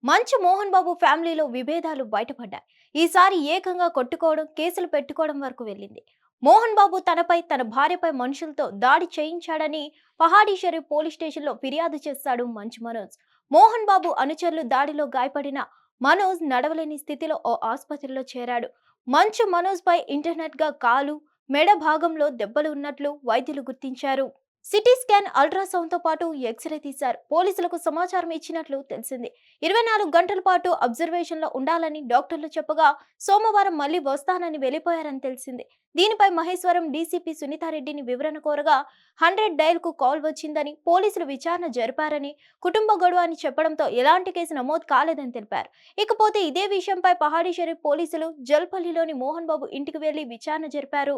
మంచు మోహన్ బాబు ఫ్యామిలీలో విభేదాలు బయటపడ్డాయి. ఈసారి ఏకంగా కొట్టుకోవడం, కేసులు పెట్టుకోవడం వరకు వెళ్ళింది. మోహన్ బాబు తనపై, తన భార్యపై మనుషులతో దాడి చేయించాడని పహాడీ షరీఫ్ పోలీస్ స్టేషన్లో ఫిర్యాదు చేశాడు మంచు మనోజ్. మోహన్ బాబు అనుచరులు దాడిలో గాయపడిన మనోజ్ నడవలేని స్థితిలో ఓ ఆసుపత్రిలో చేరాడు. మంచు మనోజ్ పై ఇంటర్నెట్ గా కాలు, మెడ భాగంలో దెబ్బలు ఉన్నట్లు వైద్యులు గుర్తించారు. సిటీ స్కాన్, అల్ట్రాసౌండ్ తో పాటు ఎక్స్రే తీశారు. పోలీసులకు సమాచారం ఇచ్చినట్లు తెలిసింది. 24 గంటల పాటు అబ్జర్వేషన్ లో ఉండాలని డాక్టర్లు చెప్పగా సోమవారం మళ్లీ వస్తానని వెళ్లిపోయారని తెలిసింది. దీనిపై మహేశ్వరం డీసీపీ సునీతారెడ్డిని వివరణ కోరగా 100 డయల్ కు కాల్ వచ్చిందని, పోలీసులు విచారణ జరిపారని, కుటుంబ గొడవ అని చెప్పడంతో ఎలాంటి కేసు నమోదు కాలేదని తెలిపారు. ఇకపోతే ఇదే విషయంపై పహాడీ షరీఫ్ పోలీసులు జల్పల్లిలోని మోహన్ బాబు ఇంటికి వెళ్లి విచారణ జరిపారు.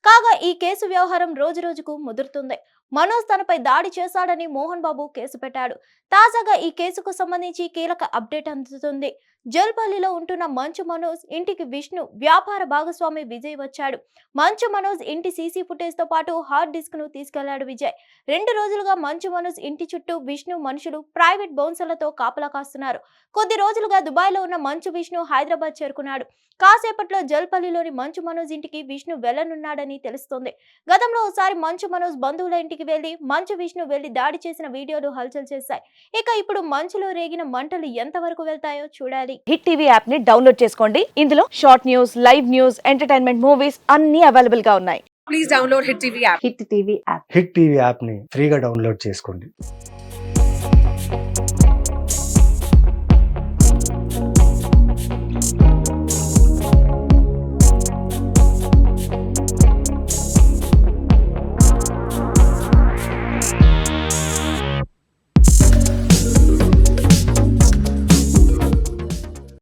కాగా ఈ కేసు వ్యవహారం రోజురోజుకు ముదురుతుంది. మనోజ్ తనపై దాడి చేశాడని మోహన్ బాబు కేసు పెట్టాడు. తాజాగా ఈ కేసుకు సంబంధించి కీలక అప్డేట్ అందుతుంది. జల్పల్లిలో ఉంటున్న మంచు మనోజ్ ఇంటికి విష్ణు, వ్యాపార భాగస్వామి విజయ్ వచ్చాడు. మంచు మనోజ్ ఇంటి సీసీ ఫుటేజ్ తో పాటు హార్డ్ డిస్క్ ను తీసుకెళ్లాడు విజయ్. 2 రోజులుగా మంచు మనోజ్ ఇంటి చుట్టూ విష్ణు మనుషులు ప్రైవేట్ బౌన్సర్లతో కాపలా కాస్తున్నారు. కొద్ది రోజులుగా దుబాయ్ లో ఉన్న మంచు విష్ణు హైదరాబాద్ చేరుకున్నాడు. కాసేపట్లో జల్పల్లిలోని మంచు మనోజ్ ఇంటికి విష్ణు వెళ్లనున్నాడని తెలుస్తోంది. గతంలో ఒకసారి మంచు మనోజ్ బంధువుల ఇంటికి వెళ్లి మంచు విష్ణు వెళ్లి దాడి చేసిన వీడియోలు హల్చల్ చేశాయి. ఇక ఇప్పుడు మంచులో రేగిన మంటలు ఎంతవరకు వెళ్తాయో చూడాలి. హిట్ టీవీ యాప్ ని డౌన్లోడ్ చేసుకోండి. ఇందులో short news, live news, entertainment movies అన్ని అవైలబుల్ గా ఉన్నాయి. Please download Hit TV app. Hit TV app. Hit TV యాప్ని ఫ్రీగా డౌన్లోడ్ చేసుకోండి.